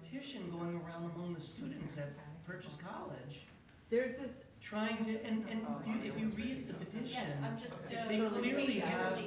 petition going around among the students at Purchase College There's this, trying to, if you read the petition, Yes, I'm just. they clearly have.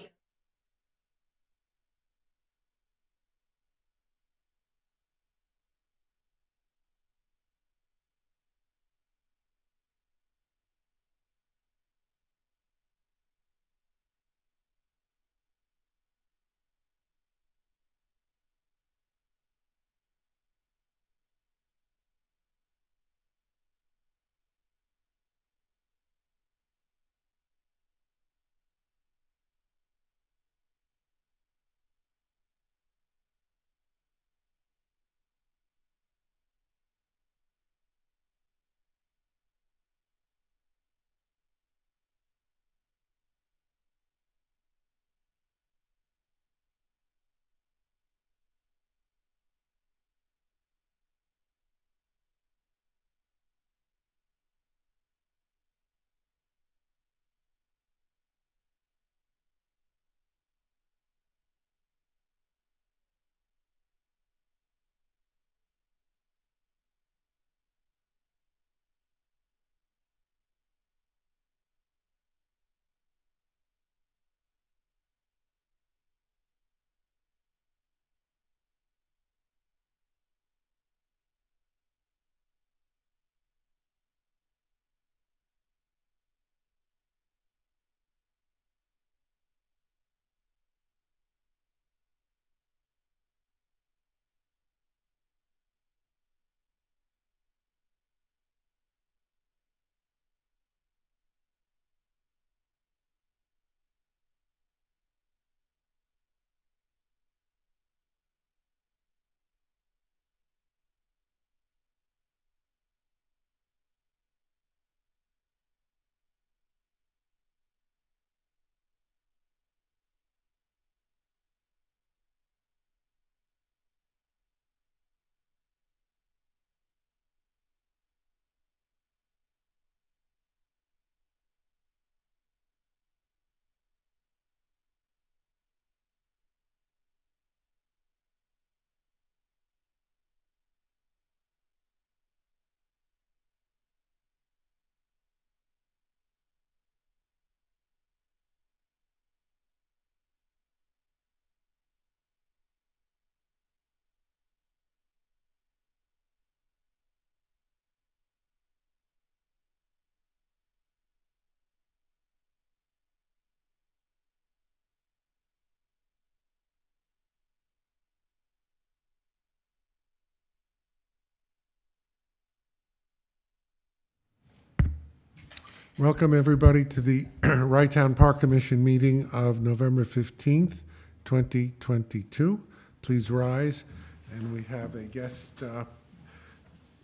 Welcome, everybody, to the Wrightown Park Commission meeting of November 15th, 2022. Please rise. And we have a guest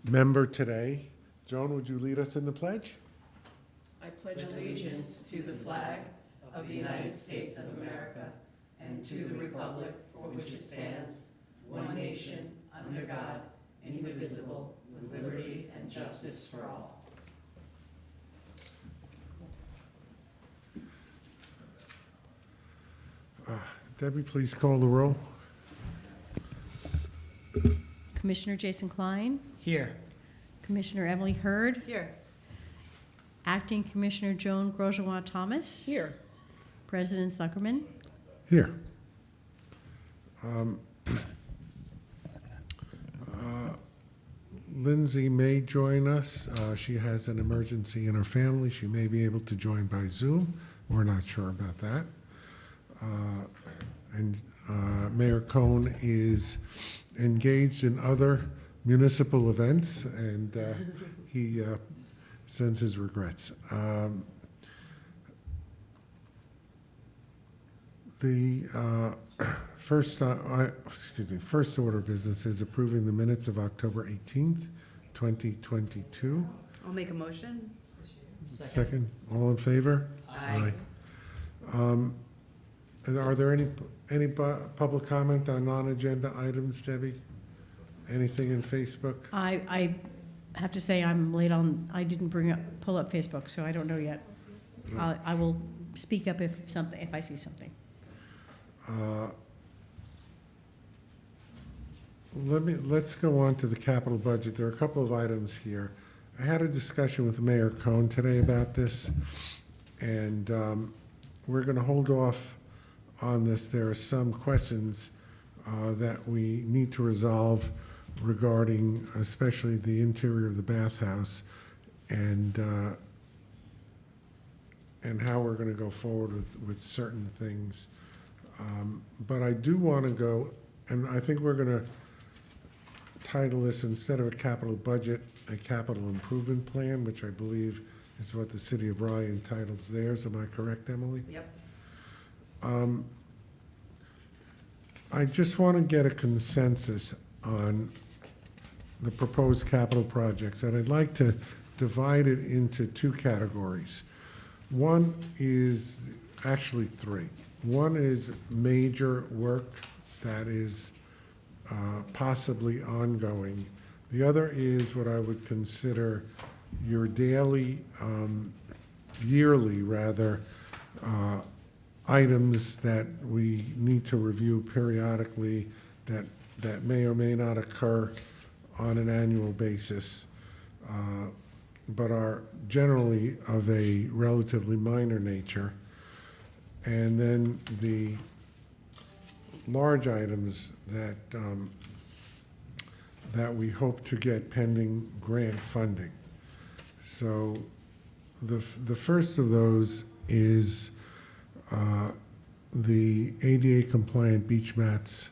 member today. Joan, would you lead us in the pledge? I pledge allegiance to the flag of the United States of America and to the republic for which it stands, one nation, under God, indivisible, with liberty and justice for all. Debbie, please call the roll. Commissioner Jason Klein, Here. Commissioner Emily Hurd, here, Acting Commissioner Joan Grosjean Thomas. here. President Zuckerman. Here. Lindsay may join us. She has an emergency in her family. She may be able to join by Zoom. We're not sure about that. And Mayor Cohn is engaged in other municipal events, and he sends his regrets. The first order of business is approving the minutes of October 18th, 2022. I'll make a motion. Second, all in favor? Aye. Are there any public comment on non-agenda items, Debbie? Anything in Facebook? I have to say I'm late on, I didn't pull up Facebook, so I don't know yet. I will speak up if I see something. let's go on to the capital budget. There are a couple of items here. I had a discussion with Mayor Cohn today about this, and we're going to hold off on this. There are some questions that we need to resolve regarding especially the interior of the bathhouse and how we're going to go forward with certain things. But I do want to go, and I think we're going to title this, instead of a capital budget, a capital improvement plan, which I believe is what the city of Rye titles theirs. Am I correct, Emily? Yep. I just want to get a consensus on the proposed capital projects, and I'd like to divide it into two categories. One is, actually three. One is major work that is possibly ongoing. The other is what I would consider your daily, yearly rather, items that we need to review periodically that may or may not occur on an annual basis, but are generally of a relatively minor nature. And then the large items that we hope to get pending grant funding. So the first of those is the ADA compliant beach mats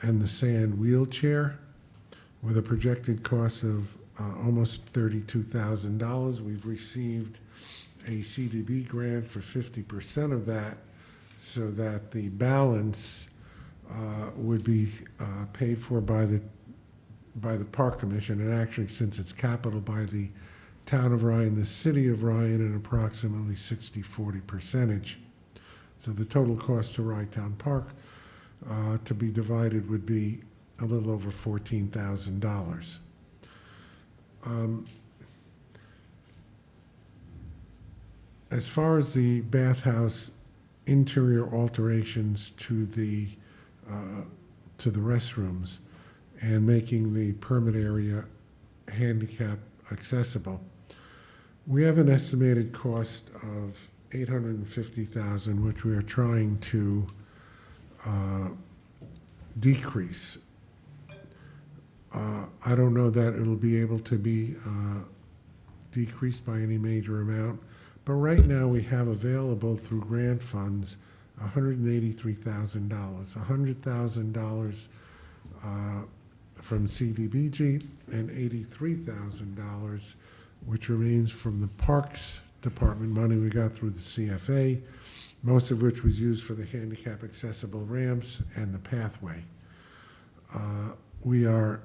and the sand wheelchair with a projected cost of almost $32,000. We've received a CDB grant for 50% of that, so that the balance would be paid for by the Park Commission, and actually, since it's capital, by the town of Rye and the city of Rye in an approximately 60-40 percentage. So the total cost to Rye Town Park to be divided would be a little over $14,000. As far as the bathhouse interior alterations to the restrooms and making the permit area handicap accessible, we have an estimated cost of $850,000, which we are trying to decrease. I don't know that it'll be able to be decreased by any major amount, but right now we have available through grant funds $183,000, $100,000 from CDBG and $83,000, which remains from the Parks Department money we got through the CFA, most of which was used for the handicap accessible ramps and the pathway. We are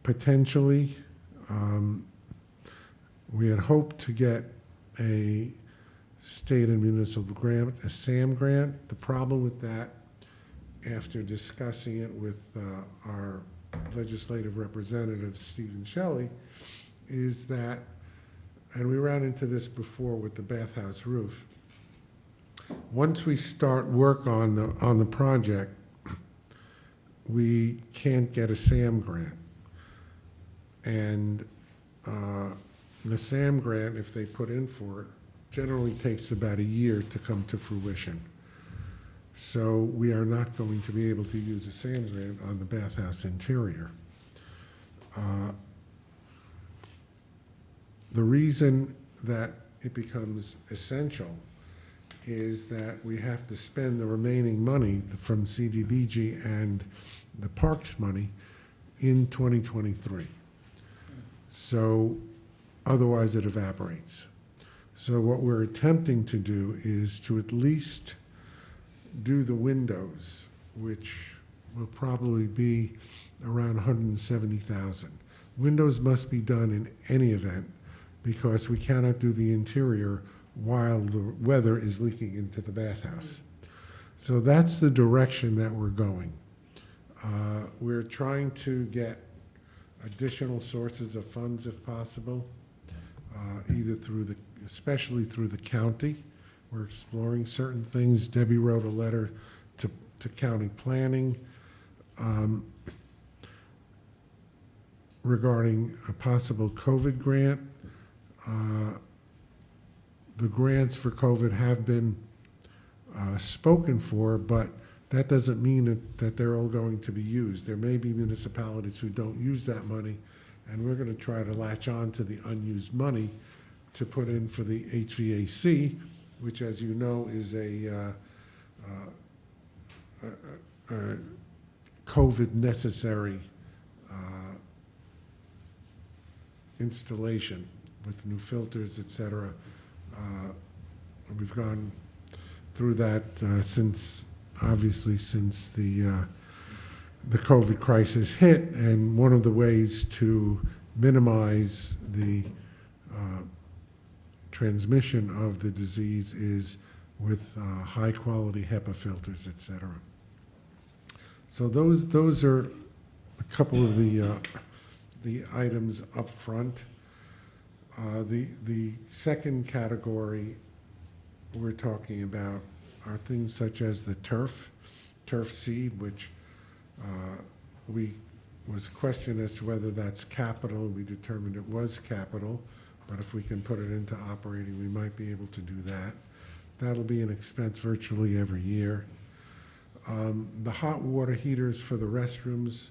potentially, we had hoped to get a state and municipal grant, a SAM grant. The problem with that, after discussing it with our legislative representative, Stephen Shelley, is that, and we ran into this before with the bathhouse roof, once we start work on the project, we can't get a SAM grant. And the SAM grant, if they put in for it, generally takes about a year to come to fruition. So we are not going to be able to use a SAM grant on the bathhouse interior. The reason that it becomes essential is that we have to spend the remaining money from CDBG and the parks money in 2023. So otherwise it evaporates. So what we're attempting to do is to at least do the windows, which will probably be around $170,000. Windows must be done in any event because we cannot do the interior while the weather is leaking into the bathhouse. So that's the direction that we're going. We're trying to get additional sources of funds if possible, either especially through the county. We're exploring certain things. Debbie wrote a letter to county planning regarding a possible COVID grant. The grants for COVID have been spoken for, but that doesn't mean that they're all going to be used. There may be municipalities who don't use that money, and we're going to try to latch on to the unused money to put in for the HVAC, which, as you know, is a COVID necessary installation with new filters, et cetera. We've gone through that since the COVID crisis hit, and one of the ways to minimize the transmission of the disease is with high-quality HEPA filters, et cetera. So those are a couple of the items up front. The second category we're talking about are things such as the turf seed, which was questioned as to whether that's capital. We determined it was capital, but if we can put it into operating, we might be able to do that. That'll be an expense virtually every year. The hot water heaters for the restrooms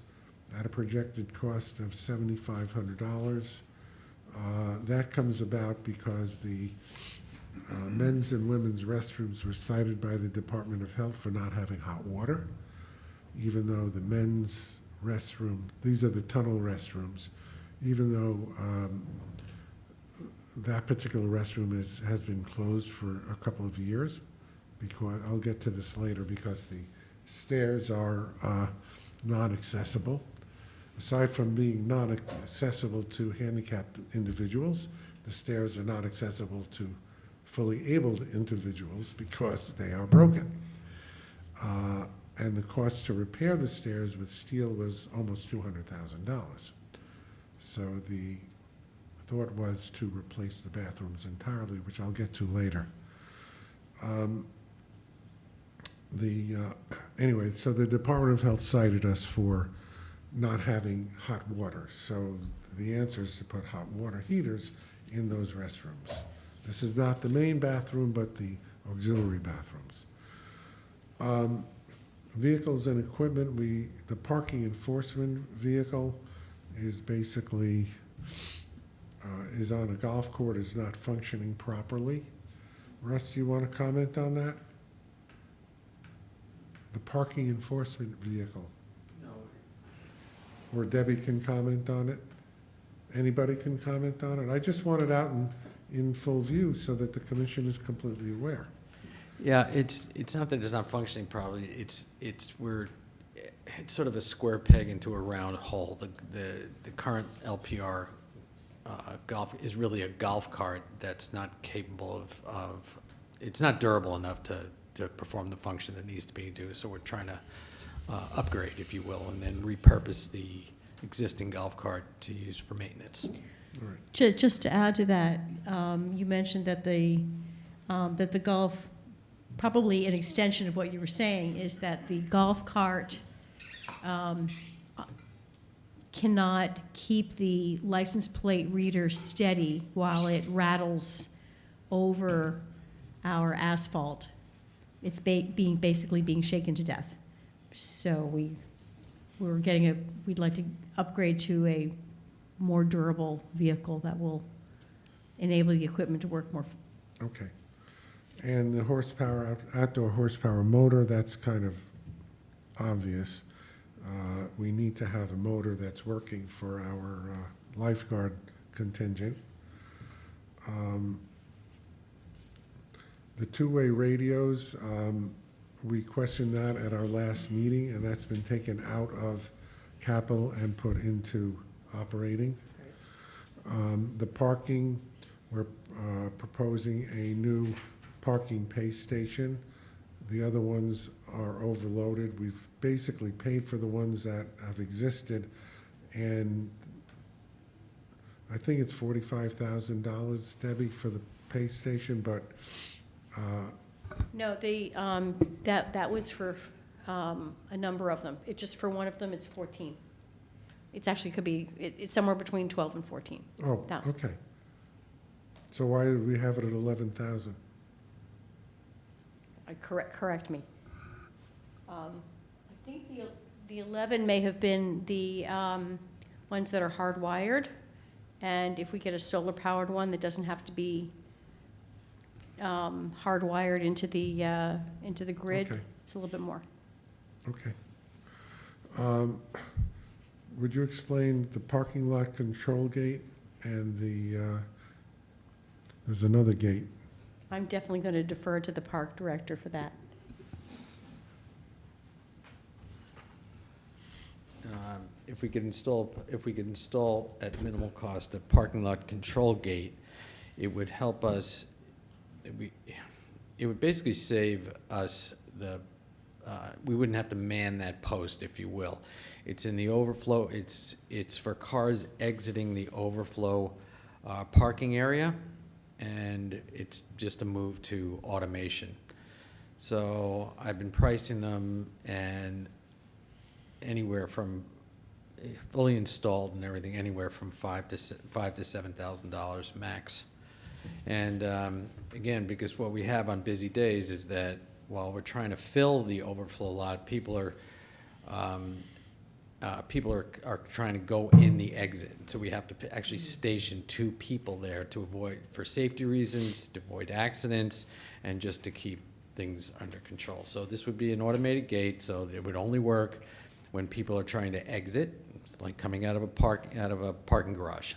at a projected cost of $7,500. That comes about because the men's and women's restrooms were cited by the Department of Health for not having hot water, even though the men's restroom, these are the tunnel restrooms, even though that particular restroom has been closed for a couple of years, because I'll get to this later, because the stairs are not accessible. Aside from being not accessible to handicapped individuals, the stairs are not accessible to fully abled individuals because they are broken. And the cost to repair the stairs with steel was almost $200,000. So the thought was to replace the bathrooms entirely, which I'll get to later. Anyway, so the Department of Health cited us for not having hot water. So the answer is to put hot water heaters in those restrooms. This is not the main bathroom, but the auxiliary bathrooms. Vehicles and equipment, the parking enforcement vehicle is basically, is on a golf court, is not functioning properly. Russ, do you want to comment on that? The parking enforcement vehicle. Or Debbie can comment on it. Anybody can comment on it. I just want it out in full view so that the commission is completely aware. Yeah, it's not that it's not functioning properly. It's sort of a square peg into a round hole. The current LPR golf is really a golf cart that's not capable of it's not durable enough to perform the function that needs to be do. So we're trying to upgrade, if you will, and then repurpose the existing golf cart to use for maintenance. All right. Just to add to that, you mentioned that the golf, probably an extension of what you were saying, is that the golf cart cannot keep the license plate reader steady while it rattles over our asphalt. It's basically being shaken to death. So we'd like to upgrade to a more durable vehicle that will enable the equipment to work more. Okay. And the horsepower, outdoor horsepower motor, that's kind of obvious. We need to have a motor that's working for our lifeguard contingent. The two-way radios, we questioned that at our last meeting, and that's been taken out of capital and put into operating. The parking, we're proposing a new parking pay station. The other ones are overloaded. We've basically paid for the ones that have existed, and I think it's $45,000, Debbie, for the pay station, but No, that was for a number of them. It just, for one of them, it's 14. It's actually, could be, it's somewhere between 12 and 14. Oh, Thousand. okay. So why did we have it at 11,000? Correct me. I think the 11 may have been the ones that are hardwired, and if we get a solar-powered one that doesn't have to be hardwired into the grid, Okay. it's a little bit more. Okay. Would you explain the parking lot control gate and there's another gate? I'm definitely going to defer to the park director for that. If we could install at minimal cost a parking lot control gate, it would help us, it would basically save us we wouldn't have to man that post, if you will. It's in the overflow, it's for cars exiting the overflow parking area, and it's just a move to automation. So I've been pricing them, and anywhere from fully installed and everything, anywhere from $5,000 to $7,000 max. And again, because what we have on busy days is that while we're trying to fill the overflow lot, people are trying to go in the exit. So we have to actually station 2 people there to avoid, for safety reasons, to avoid accidents, and just to keep things under control. So this would be an automated gate, so it would only work when people are trying to exit. It's like coming out of a parking garage,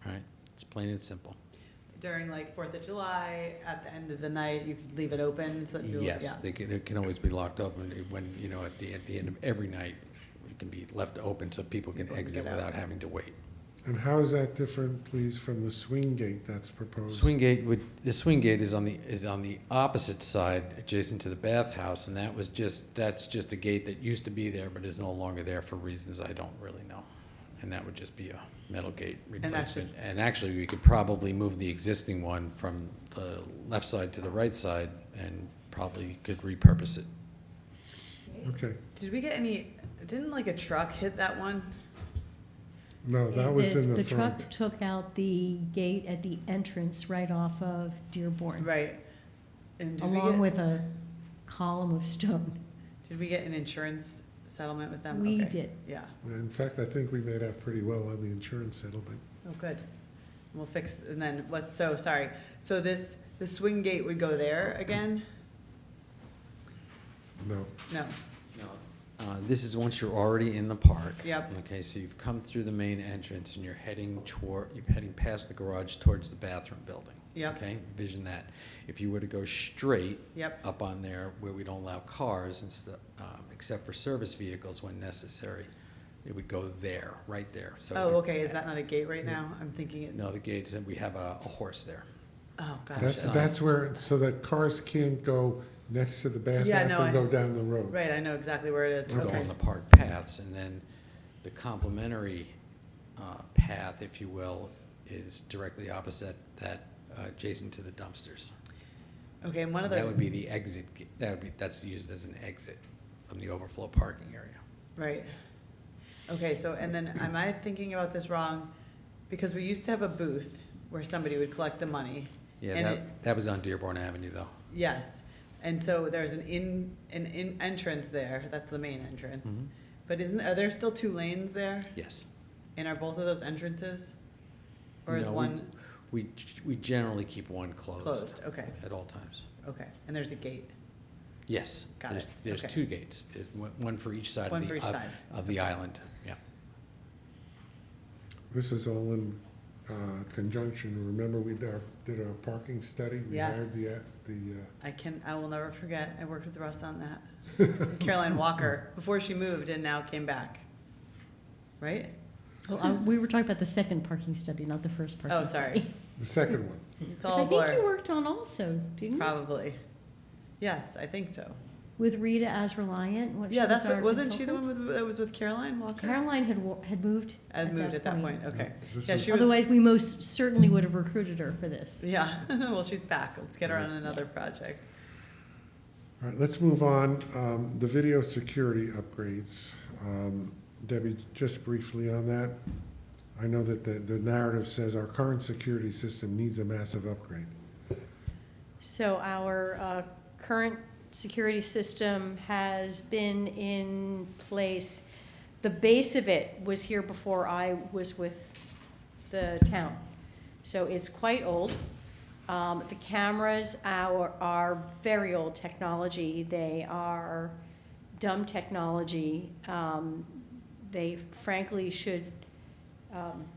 right? It's plain and simple. During like 4th of July, at the end of the night, you could leave it open, so you, Yes, yeah. it can always be locked open when, at the end of every night, it can be left open so people can exit get out. without having to wait. And how is that different, please, from the swing gate that's proposed? The swing gate is on the opposite side, adjacent to the bathhouse, and that's just a gate that used to be there, but is no longer there for reasons I don't really know. And that would just be a metal gate And that's replacement. And actually, we could probably move the existing one from the left side to the right side, and probably could repurpose it. Okay, Did we get any, didn't like a truck hit that one? no, that was in the The truck front. took out the gate at the entrance right off of Dearborn, Right. And along with a column of stone. did we get an insurance settlement with them? We Okay. did. Yeah. In fact, I think we made out pretty well on the insurance settlement. Oh, good. We'll fix, and then sorry. So the swing gate would go there again? No, No. This is once you're already in the park. Yep. Okay, so you've come through the main entrance and you're heading past the garage towards the bathroom building. Yep. Okay, envision that. If you were to go straight Yep. up on there where we don't allow cars except for service vehicles when necessary, it would go there, right there. So it Oh, would- okay. Is that not a gate right now? I'm thinking it's. No, the gate is, and we have a horse there. Oh, gosh. that's where, so that cars can't go next to the bathhouse no, and go down the road. Right, I know exactly where it is. To go Okay. on the park paths, and then the complementary path, if you will, is directly opposite that, adjacent to the dumpsters. Okay, and one of That the, would be the exit, that's used as an exit from the overflow parking area. right. Okay, so, and then, am I thinking about this wrong? Because we used to have a booth where somebody would collect the money. Yeah, And that was on Dearborn Avenue, though. Yes, and so there's an entrance there, that's the main entrance. Mhm. But are there still 2 lanes there? Yes. And are both of those entrances? Or is No, one We generally keep one closed? Okay, at all times. okay, and there's a gate, Yes. Got there's- it. There's Okay. 2 gates, There's one for each side one for each side. of the island, yeah. This is all in conjunction. Remember, we did our parking study? We Yes. hired I will never forget, I worked with Russ on that. Caroline Walker, before she moved and now came back. Right? Well, we were talking about the second parking study, not the first parking. Oh, sorry, the second one. it's Which all a I think you blur, worked on also, didn't you? probably. Yes, I think so. With Rita as Reliant? Yeah, that's what, wasn't she the one that was with Caroline Walker? Caroline had moved Had moved at that point, okay. This Yeah, is- she was, Otherwise, we most certainly would have recruited her for this. yeah, well, she's back, let's get her on another project. All right, let's move on. The video security upgrades. Debbie, just briefly on that. I know that the narrative says our current security system needs a massive upgrade. So our current security system has been in place. The base of it was here before I was with the town. So it's quite old. The cameras are very old technology. They are dumb technology. They frankly should,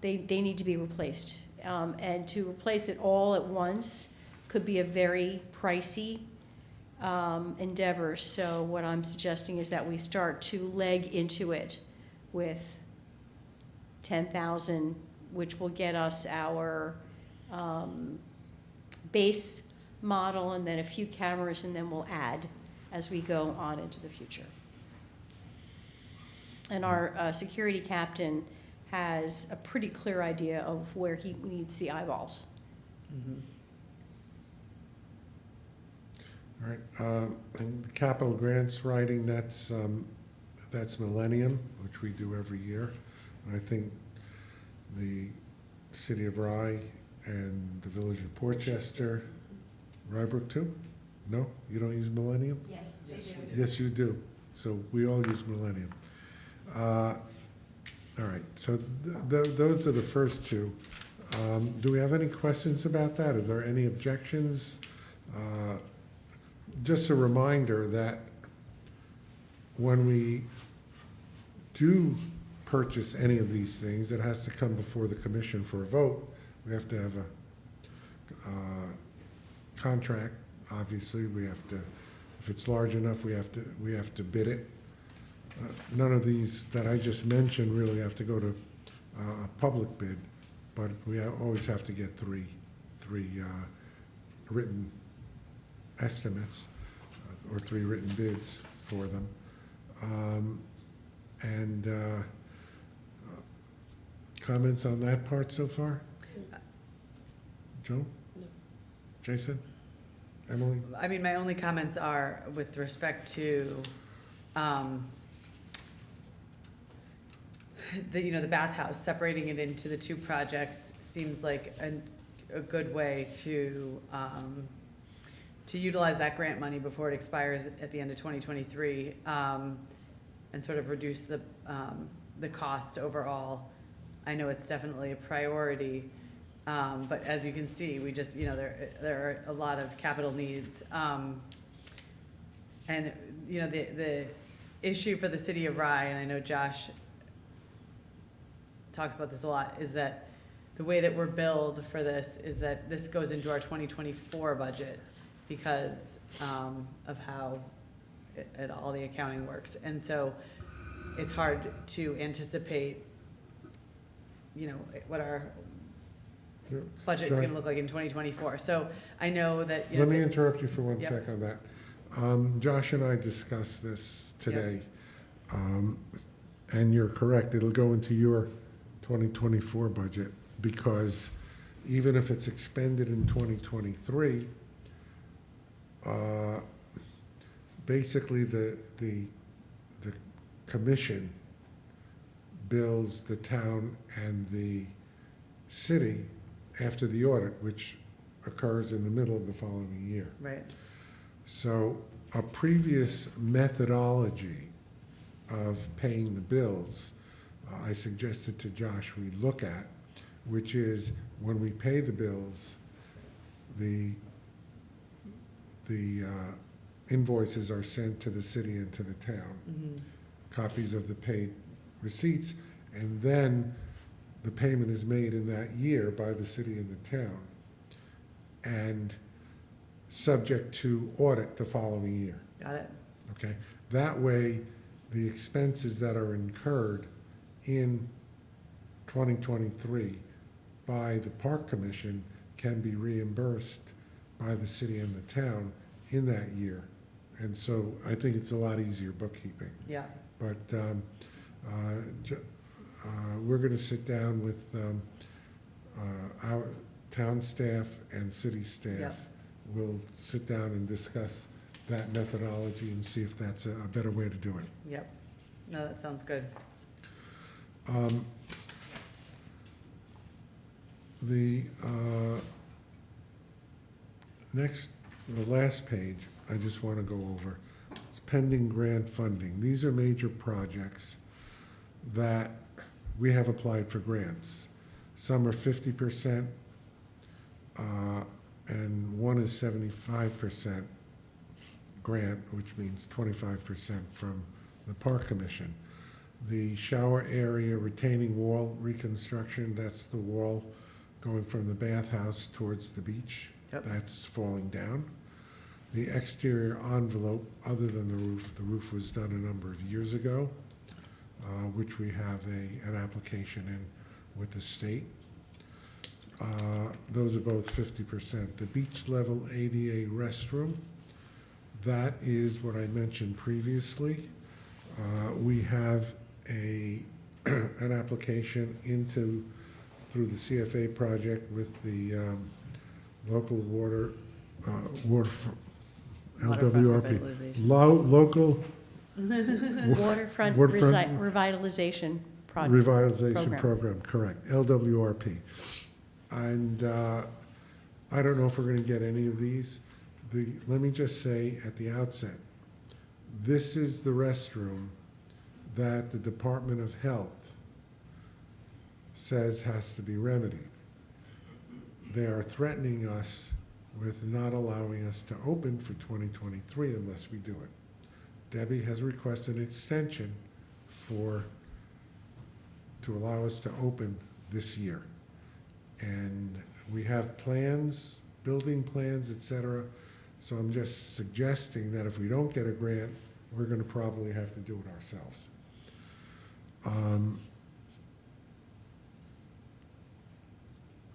they need to be replaced. And to replace it all at once could be a very pricey endeavor. So what I'm suggesting is that we start to leg into it with 10,000, which will get us our base model and then a few cameras, and then we'll add as we go on into the future. And our security captain has a pretty clear idea of where he needs the eyeballs. All right, and the capital grants writing, that's Millennium, which we do every year. And I think the City of Rye and the Village of Portchester, Rybrook too? No, you don't use Millennium? Yes, Yes, we do. Yes, you do. So we all use Millennium. All right, so those are the first two. Do we have any questions about that? Are there any objections? Just a reminder that when we do purchase any of these things, it has to come before the commission for a vote. We have to have a contract, obviously. We have to, if it's large enough, we have to bid it. None of these that I just mentioned really have to go to a public bid, but we always have to get three written estimates or three written bids for them. Comments on that part so far? Joe? No. Jason? Emily? I mean, my only comments are with respect to, the bathhouse, separating it into the two projects seems like a good way to utilize that grant money before it expires at the end of 2023, and sort of reduce the cost overall. I know it's definitely a priority, but as you can see, we just, there are a lot of capital needs. And, the issue for the city of Rye, and I know Josh talks about this a lot, is that the way that we're billed for this is that this goes into our 2024 budget because of how all the accounting works. And so it's hard to anticipate, what our budget's Josh? gonna look like in 2024. So I know that, Let me interrupt you for one Yep. sec on that. Josh and I discussed this today. And you're correct, it'll go into your 2024 budget, because even if it's expended in 2023, basically the commission bills the town and the city after the audit, which occurs in the middle of the following year. right, So a previous methodology of paying the bills, I suggested to Josh we look at, which is when we pay the bills, the invoices are sent to the city and to the town, copies of the paid receipts, and then the payment is made in that year by the city and the town, and subject to audit the following year. got it, Okay, that way, the expenses that are incurred in 2023 by the Park Commission can be reimbursed by the city and the town in that year. And so I think it's a lot easier bookkeeping. yeah, But we're gonna sit down with our town staff and city Yep. staff. We'll sit down and discuss that methodology and see if that's a better way to do it. Yep. No, that sounds good. The the last page, I just want to go over. It's pending grant funding. These are major projects that we have applied for grants. Some are 50%, and one is 75% grant, which means 25% from the Park Commission. The shower area retaining wall reconstruction, that's the wall going from the bathhouse towards the beach. Yep. That's falling down. The exterior envelope, other than the roof was done a number of years ago, which we have an application in with the state. Those are both 50%. The beach level ADA restroom, that is what I mentioned previously. We have an application through the CFA project with the local water Waterfront LWRP. revitalization. Local Waterfront Waterfront revitalization project. revitalization program, correct, LWRP. And I don't know if we're gonna get any of these. Let me just say at the outset, this is the restroom that the Department of Health says has to be remedied. They are threatening us with not allowing us to open for 2023 unless we do it. Debbie has requested an extension to allow us to open this year. And we have plans, building plans, et cetera. So I'm just suggesting that if we don't get a grant, we're gonna probably have to do it ourselves.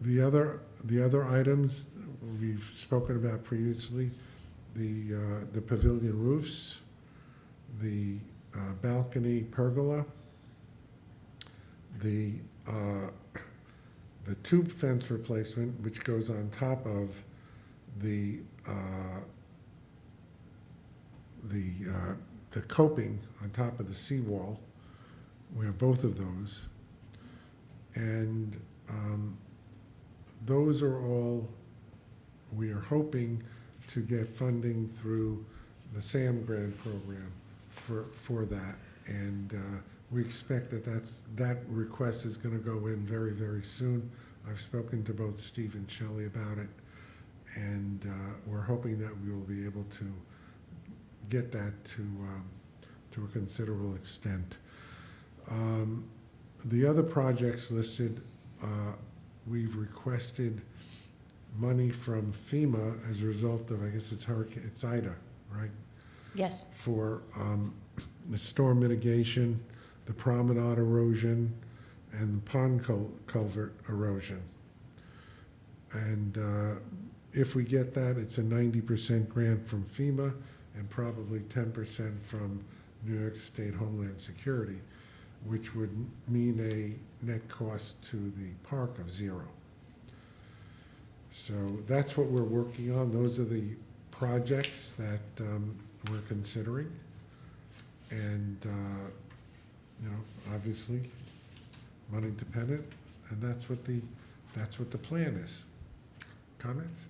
The other items we've spoken about previously, the pavilion roofs, the balcony pergola, the tube fence replacement, which goes on top of the coping on top of the seawall. We have both of those. And those are all, we are hoping to get funding through the SAM grant program for that. And we expect that request is gonna go in very, very soon. I've spoken to both Steve and Shelley about it, and we're hoping that we will be able to get that to a considerable extent. The other projects listed, we've requested money from FEMA as a result of, I guess it's Ida, right? Yes. For the storm mitigation, the promenade erosion, and the pond culvert erosion. And if we get that, it's a 90% grant from FEMA and probably 10% from New York State Homeland Security, which would mean a net cost to the park of $0. So that's what we're working on. Those are the projects that we're considering. And, obviously, money dependent, and that's what the plan is. Comments?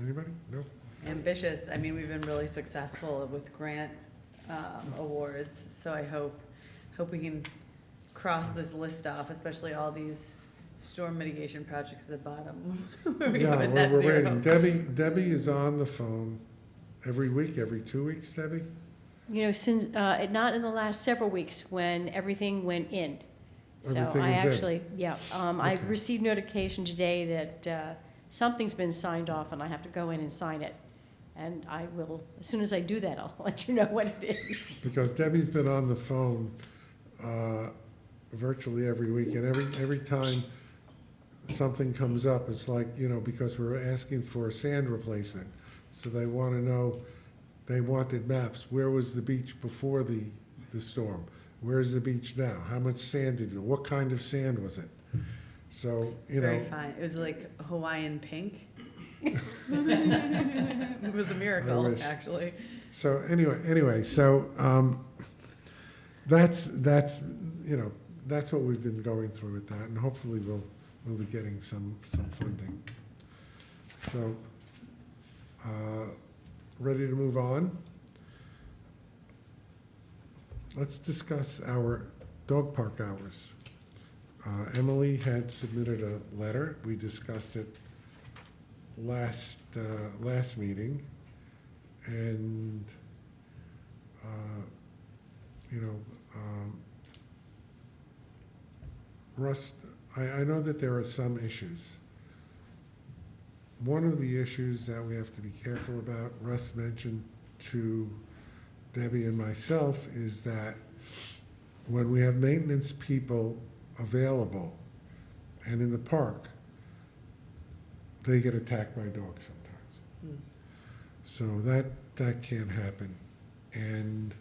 Anybody? No? Ambitious. I mean, we've been really successful with grant awards, so I hope we can cross this list off, especially all these storm mitigation projects at the bottom. Yeah, we're waiting. Debbie is on the phone every week, every 2 weeks, Debbie? You know, since, not in the last several weeks when everything went in. So Everything I is in. actually, yeah, I Okay. received notification today that something's been signed off and I have to go in and sign it. And I will, as soon as I do that, I'll let you know what it is. Because Debbie's been on the phone virtually every week, and every time something comes up, it's like, because we're asking for a sand replacement. So they want to know, they wanted maps. Where was the beach before the storm? Where's the beach now? How much sand did you, what kind of sand was it? So, Very fine. It was like Hawaiian pink. It was a I miracle, wish. actually. So anyway, that's, you know, that's what we've been going through with that, and hopefully we'll be getting some funding. So, ready to move on? Let's discuss our dog park hours. Emily had submitted a letter. We discussed it last meeting. And, you know, Russ, I know that there are some issues. One of the issues that we have to be careful about, Russ mentioned to Debbie and myself, is that when we have maintenance people available and in the park, they get attacked by dogs sometimes. Hmm. So that can't happen. And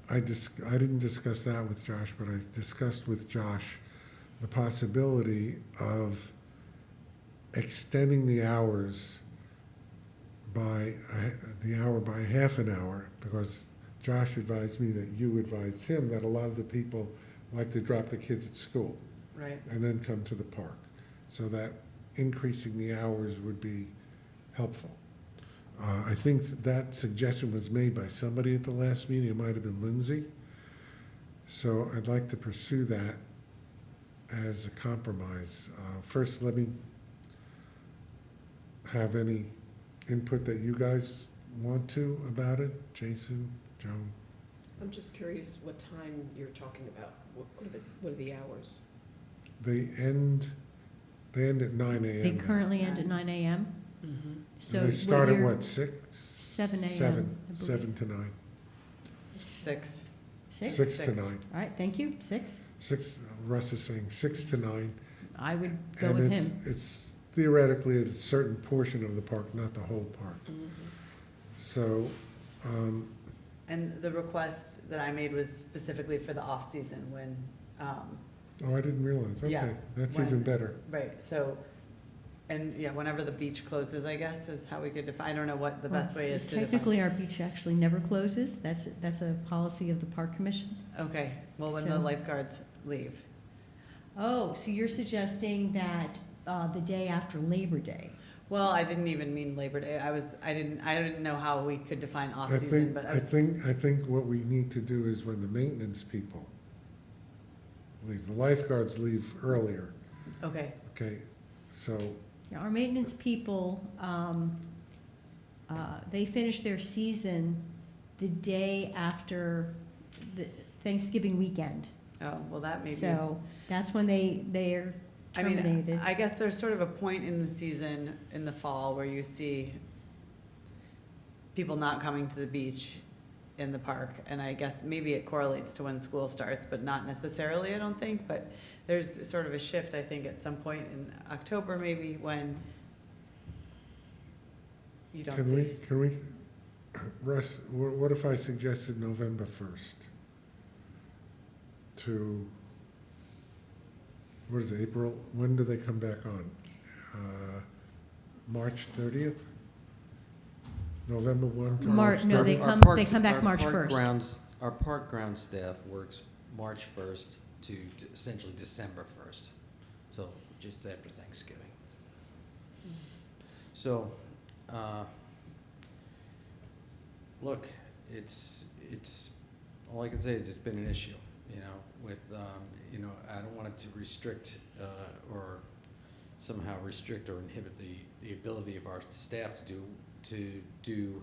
I didn't discuss that with Josh, but I discussed with Josh the possibility of extending the hours by half an hour, because Josh advised me that you advised him that a lot of the people like to drop the kids at school Right. and then come to the park. So that increasing the hours would be helpful. I think that suggestion was made by somebody at the last meeting. It might have been Lindsay. So I'd like to pursue that as a compromise. First, let me have any input that you guys want to about it. Jason, Joan? I'm just curious what time you're talking about. What are the hours? They end at 9 a.m. They now. currently end at 9 a.m. Mm-hmm. So They start at you're- what, 6? 7 a.m., I Seven believe. to 9. 6. 6? 6 to Six. 9. All right, thank you. 6. 6, Russ is saying 6 to 9. I would go And with it's, him. it's theoretically a certain portion of the park, not the whole park. Mm-hmm. So, And the request that I made was specifically for the off-season when, oh, I didn't realize. Yeah, Okay, that's when- even better. right, so, and yeah, whenever the beach closes, I guess, is how we could define, I don't know what the best way is to define. Technically, our beach actually never closes. That's a policy of the Park Commission. Okay, well, when the So- lifeguards leave. Oh, so you're suggesting that the day after Labor Day? Well, I didn't even mean Labor Day. I didn't know how we could define I off-season, think, but I I was, think what we need to do is when the maintenance people leave, the lifeguards leave earlier, okay, okay? So, Yeah, our maintenance people, they finish their season the day after the Thanksgiving weekend. oh, well, that may be. So that's when they're I mean, terminated. I guess there's sort of a point in the season, in the fall, where you see people not coming to the beach in the park, and I guess maybe it correlates to when school starts, but not necessarily, I don't think, but there's sort of a shift, I think, at some point in October, maybe, when you don't see. can we, Russ, what if I suggested November 1st? To, what is it, April, when do they come back on? March 30th? November 1 to March 30th? No, they Our come parks- back our March park 1st. grounds- Our park ground staff works March 1st to essentially December 1st, so just after Thanksgiving. So, look, it's, all I can say is it's been an issue, you know, with, I don't want it to restrict, or somehow restrict or inhibit the ability of our staff to do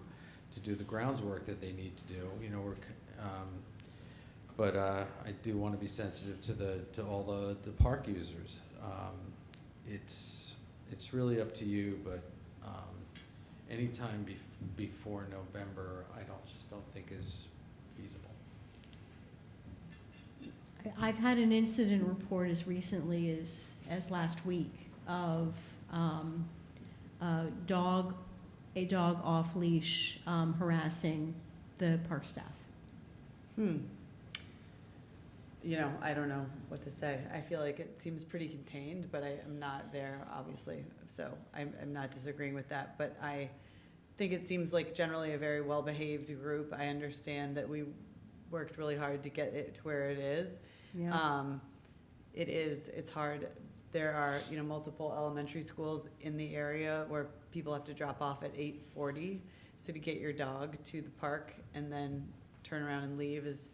the grounds work that they need to do, you know, but I do want to be sensitive to all the park users. It's really up to you, but anytime before November, I just don't think is feasible. I've had an incident report as recently as last week of a dog off leash harassing the park staff. you know, I don't know what to say. I feel like it seems pretty contained, but I am not there, obviously, so I'm not disagreeing with that, but I think it seems like generally a very well-behaved group. I understand that we worked really hard to get it to where it is. Yeah. It's hard. There are, you know, multiple elementary schools in the area where people have to drop off at 8:40. So to get your dog to the park and then turn around and leave is,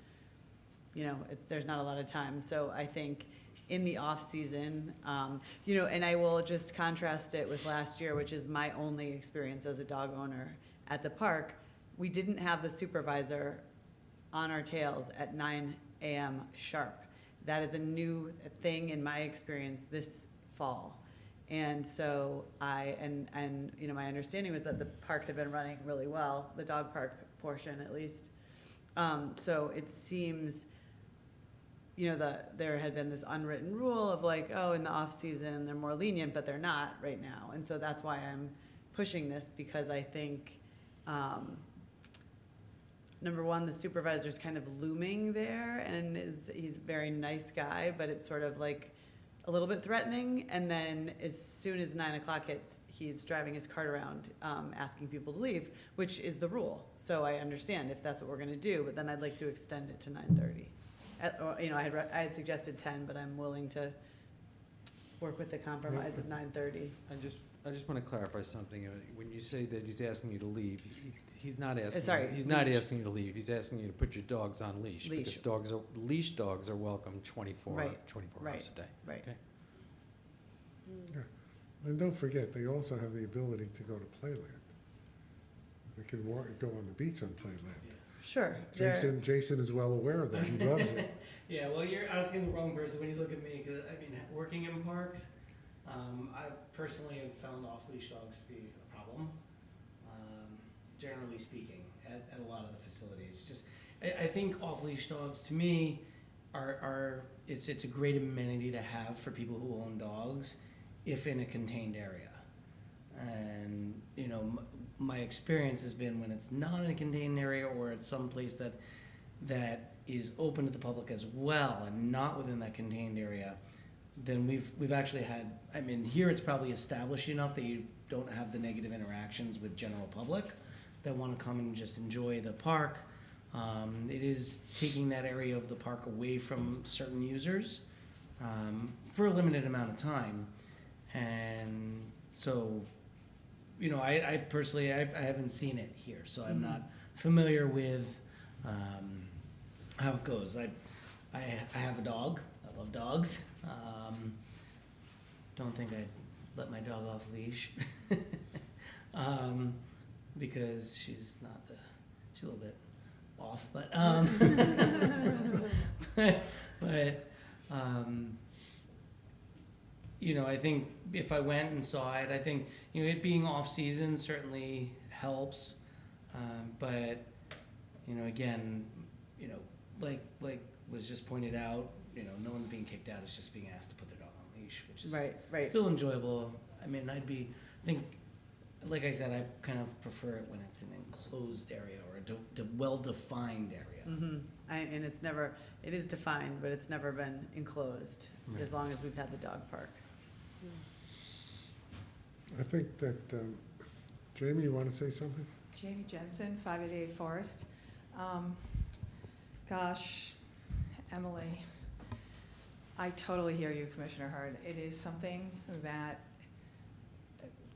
you know, there's not a lot of time. So I think in the off-season, you know, and I will just contrast it with last year, which is my only experience as a dog owner at the park. We didn't have the supervisor on our tails at 9 a.m. sharp. That is a new thing in my experience this fall. And so and you know, my understanding was that the park had been running really well, the dog park portion at least. So it seems, you know, there had been this unwritten rule of like, oh, in the off season they're more lenient, but they're not right now. And so that's why I'm pushing this, because I think, number one, the supervisor's kind of looming there, and he's a very nice guy, but it's sort of like a little bit threatening. And then as soon as 9 o'clock hits, he's driving his cart around, asking people to leave, which is the rule. So I understand if that's what we're gonna do, but then I'd like to extend it to 9:30. You know, I had suggested 10, but I'm willing to work with the compromise of 9:30. I just want to clarify something. When you say that he's asking you to leave, he's not asking. Sorry, He's not leash. asking you to leave. He's asking you to put your dogs on leash. Leash. Because leash dogs are welcome 24 Right, hours a day. Right. Okay. And don't forget, they also have the ability to go to Playland. They can go on the beach on Playland. Sure. Jason is well aware of that, he loves it. Yeah, well, you're asking the wrong person when you look at me, because, I mean, working in parks, I personally have found off-leash dogs to be a problem, generally speaking, at a lot of the facilities. Just, I think off-leash dogs, to me, it's a great amenity to have for people who own dogs, if in a contained area. And, you know, my experience has been when it's not in a contained area, or it's someplace that is open to the public as well and not within that contained area, then we've actually had, I mean, here it's probably established enough that you don't have the negative interactions with general public that want to come and just enjoy the park. It is taking that area of the park away from certain users for a limited amount of time. And so, you know, I personally, I haven't seen it here, so I'm not familiar with how it goes. I have a dog. I love dogs. Don't think I'd let my dog off leash because she's a little bit off, but you know, I think if I went and saw it, I think, you know, it being off season certainly helps, but you know, again, you know, like was just pointed out, you know, no one's being kicked out, it's just being asked to put their dog on a leash, which is Right. still enjoyable. I mean, I think, like I said, I kind of prefer it when it's an enclosed area or a well-defined area. Mm-hmm. And it is defined, but it's never been enclosed, Right. as long as we've had the dog park. I think that, Jamie, you want to say something? Jamie Jensen, 588 Forest. Gosh, Emily, I totally hear you, Commissioner Hurd. It is something that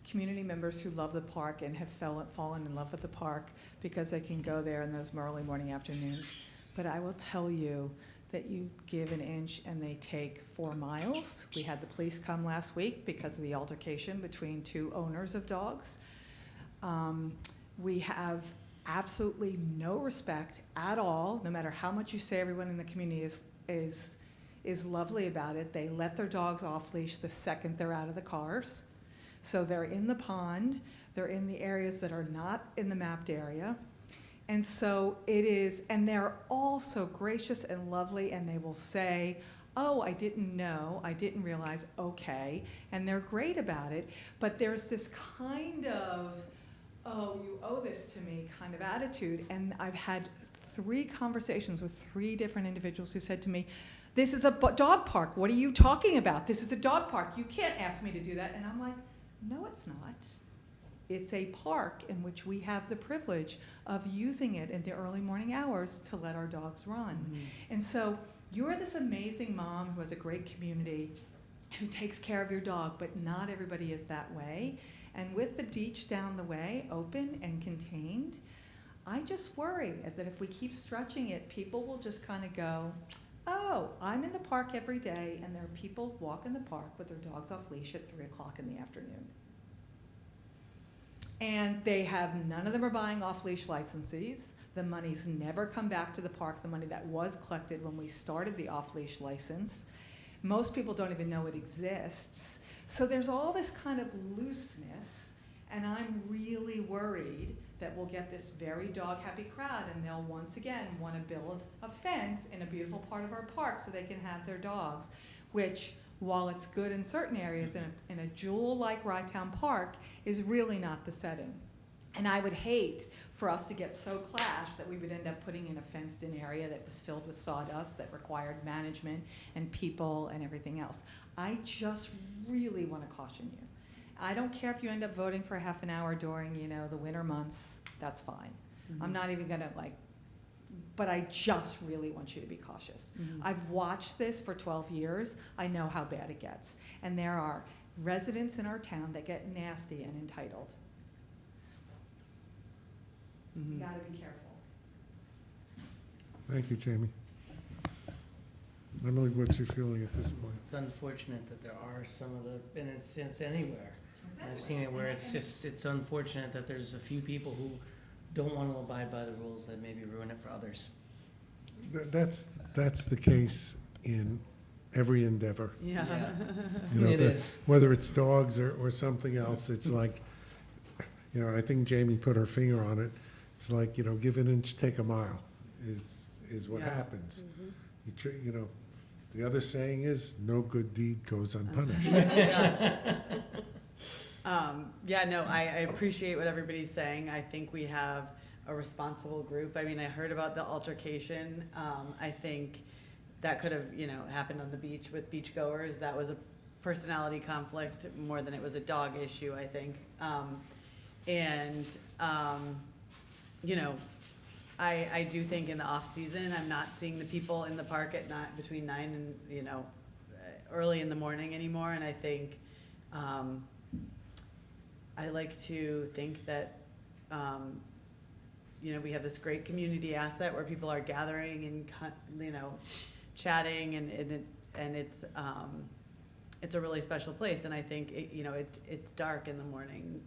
community members who love the park and have fallen in love with the park because they can go there in those early morning afternoons. But I will tell you that you give an inch and they take 4 miles. We had the police come last week because of the altercation between 2 owners of dogs. We have absolutely no respect at all, no matter how much you say everyone in the community is lovely about it. They let their dogs off leash the second they're out of the cars. So they're in the pond, they're in the areas that are not in the mapped area. And so it is, and they're all so gracious and lovely, and they will say, oh, I didn't know, I didn't realize, okay. And they're great about it, but there's this kind of, oh, you owe this to me kind of attitude. And I've had 3 conversations with 3 different individuals who said to me, this is a dog park. What are you talking about? This is a dog park. You can't ask me to do that. And I'm like, no, it's not. It's a park in which we have the privilege of using it in the early morning hours to let our dogs run. And so you're this amazing mom who has a great community, who takes care of your dog, but not everybody is that way. And with the beach down the way, open and contained, I just worry that if we keep stretching it, people will just kind of go, oh, I'm in the park every day, and there are people walk in the park with their dogs off leash at 3 o'clock in the afternoon. And they have, none of them are buying off-leash licenses. The money's never come back to the park, the money that was collected when we started the off-leash license. Most people don't even know it exists. So there's all this kind of looseness, and I'm really worried that we'll get this very dog-happy crowd, and they'll once again want to build a fence in a beautiful part of our park so they can have their dogs, which, while it's good in certain areas, in a jewel like Rytown Park, is really not the setting. And I would hate for us to get so clashed that we would end up putting in a fenced-in area that was filled with sawdust that required management and people and everything else. I just really want to caution you. I don't care if you end up voting for a half an hour during, the winter months. That's fine. I'm not even going to but I just really want you to be cautious. I've watched this for 12 years. I know how bad it gets. And there are residents in our town that get nasty and entitled. You gotta be careful. Thank you, Jamie. Emily, what's your feeling at this point? It's unfortunate that there are some of the, and it's anywhere. I've seen it where it's unfortunate that there's a few people who don't want to abide by the rules that maybe ruin it for others. That's the case in every endeavor. Yeah. It is. Whether it's dogs or something else, it's like, I think Jamie put her finger on it. It's like, give an inch, take a mile, is what Yeah. happens. The other saying is, no good deed goes unpunished. I appreciate what everybody's saying. I think we have a responsible group. I mean, I heard about the altercation. I think that could have, happened on the beach with beachgoers. That was a personality conflict more than it was a dog issue, I think. I do think in the off-season, I'm not seeing the people in the park at night between 9 and, early in the morning anymore. And I think, I like to think that, we have this great community asset where people are gathering and, chatting, and it's a really special place. And I think, it's dark in the morning,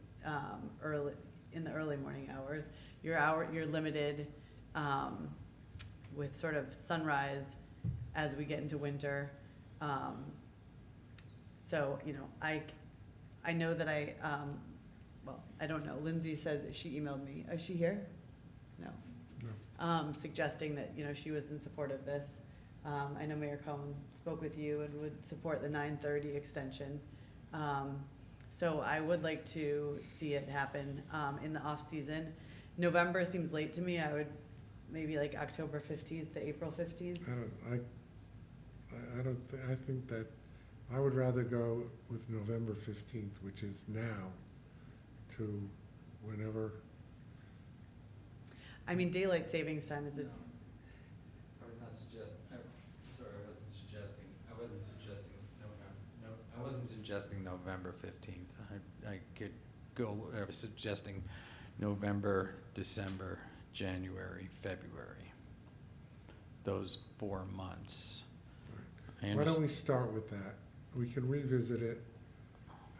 in the early morning hours. You're limited with sort of sunrise as we get into winter. I know that I don't know. Lindsay said that she emailed me. Is she here? No. Suggesting that, she was in support of this. I know Mayor Cohen spoke with you and would support the 9:30 extension. So I would like to see it happen in the off-season. November seems late to me. I would maybe like October 15th to April 15th. I think that I would rather go with November 15th, which is now, to whenever. I mean, daylight savings time is a. No. I was not suggesting, sorry, I wasn't suggesting November 15th. I could go, I was suggesting November, December, January, February. Those 4 months. Why don't we start with that? We can revisit it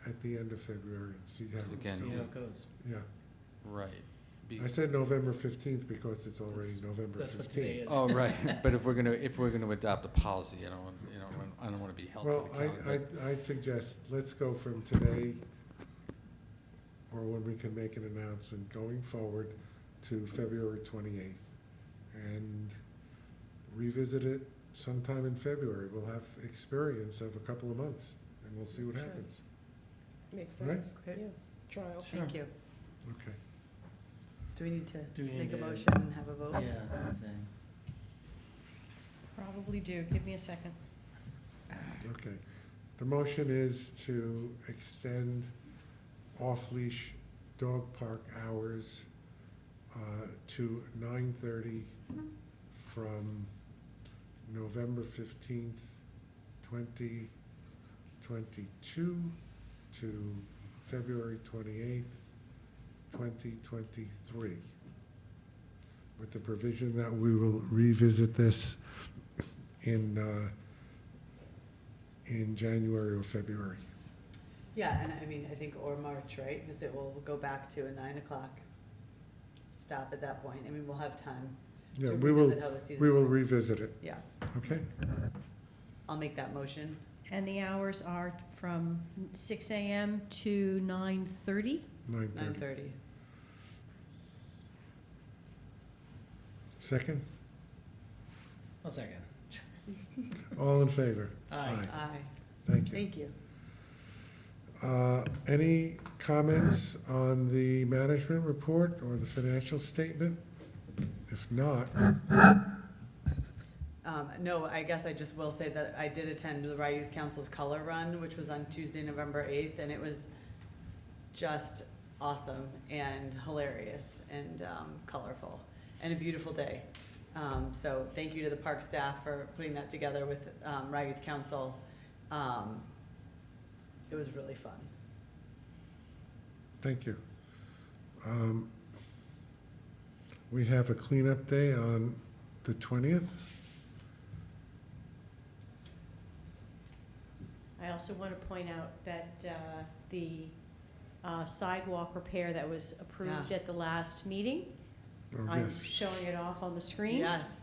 at the end of February and see how it goes. Yeah. Right. I said November 15th because it's already November 15th. That's what today is. Oh, right. But if we're gonna adopt a policy, I don't want to be held to Well, account. I'd suggest, let's go from today, or when we can make an announcement, going forward to February 28th. And revisit it sometime in February. We'll have experience of a couple of months, and we'll see what happens. Makes Right? sense. Okay. Yeah. Trial. Thank you. Okay. Do we need to Do we need make a to- motion and have a vote? Yeah, that's what I'm saying. Probably probably do. Give me a second. Okay. The motion is to extend off-leash dog park hours to 9:30 from November 15th, 2022 to February 28th, 2023. With the provision that we will revisit this in January or February. Yeah, and I mean, I think, or March, right? Because it will go back to a 9 o'clock stop at that point. I mean, we'll have time Yeah, to we will, revisit how the season. we will revisit it, Yeah, okay? I'll make that motion. And the hours are from 6 a.m. to 9:30? 9:30. 9:30. Second? One second. All in favor? Aye. Aye. Thank you. Thank you. Any comments on the management report or the financial statement? If not, No, I guess I just will say that I did attend the Rye Youth Council's Color Run, which was on Tuesday, November 8th, and it was just awesome and hilarious and colorful and a beautiful day. So thank you to the park staff for putting that together with Rye Youth Council. It was really fun. thank you. We have a cleanup day on the 20th. I also want to point out that the sidewalk repair that was approved Yeah. at the last meeting, Oh, I'm yes. showing it off on the screen. Yes.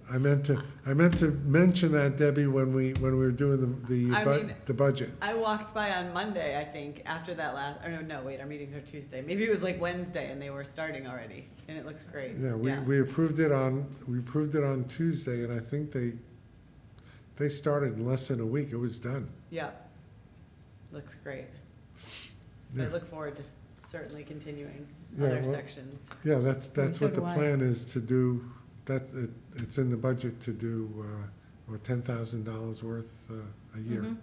I meant to mention that, Debbie, when we were doing I mean- the budget. I walked by on Monday, I think, after that last, or no, wait, our meetings are Tuesday. Maybe it was like Wednesday and they were starting already, and it looks great. Yeah, we approved it on Tuesday, and I think they started in less than a week. It was done. Yeah. Looks great. So I Yeah. look forward to certainly continuing Yeah, other well- sections. Yeah, that's so what the do I. plan is to do. It's in the budget to do, $10,000 worth a year. Mhm.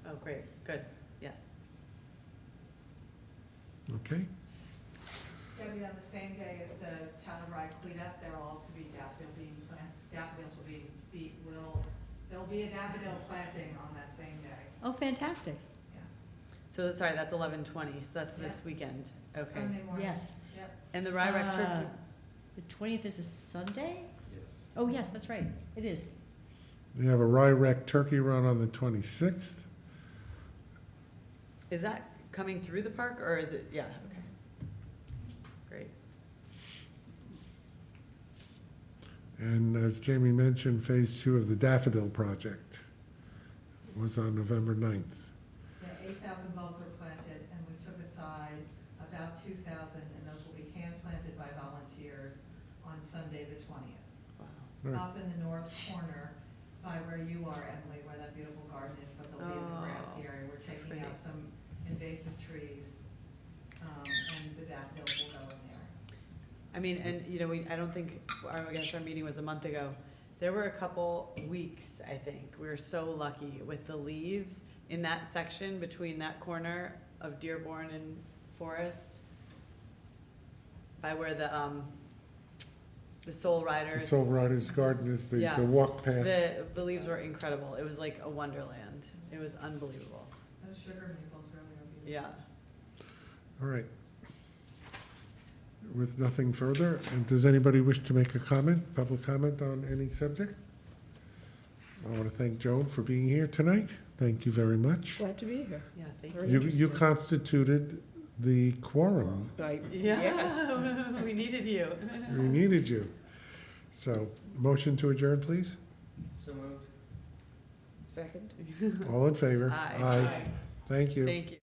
Oh, great, good, yes. Okay? Debbie, on the same day as the Town of Rye cleanup, there will also be daffodil being plants. Daffodils there'll be a daffodil planting on that same day. Oh, fantastic. Yeah. So, sorry, that's 11/20, so that's this Yeah. weekend, okay. Sunday morning. Yes. Yep. And the Rye Rec Turkey, The 20th is a Sunday? Yes. Oh, yes, that's right. It is. We have a Rye Rec Turkey Run on the 26th. is that coming through the park, or is it, yeah, okay. Great, And as Jamie mentioned, Phase 2 of the Daffodil Project was on November 9th. Yeah, 8,000 bulbs were planted, and we took aside about 2,000, and those will be hand-planted by volunteers on Sunday, the 20th. wow. All right. Up in the north corner by where you are, Emily, where that beautiful garden is, but they'll be in the grassy area. We're taking out pretty. some invasive trees, and the daffodils will go in there. I mean, and, you know, I don't think, I guess our meeting was a month ago. There were a couple weeks, I think, we were so lucky with the leaves in that section between that corner of Dearborn and Forest, by where the Soul The Riders. Soul Riders Garden is the Yeah. walk path. The leaves were incredible. It was like a wonderland. It was unbelievable. Those sugar maples really are beautiful. Yeah. All right. With nothing further, and does anybody wish to make a comment, public comment on any subject? I want to thank Joan for being here tonight. Thank you very much. Glad to be here. Yeah, thank Very you. You interesting. constituted the quorum. Right. Yeah, Yes. we needed you. We needed you. So, motion to adjourn, please. So moved. Second? All in favor? Aye. Aye. Thank you. Thank you.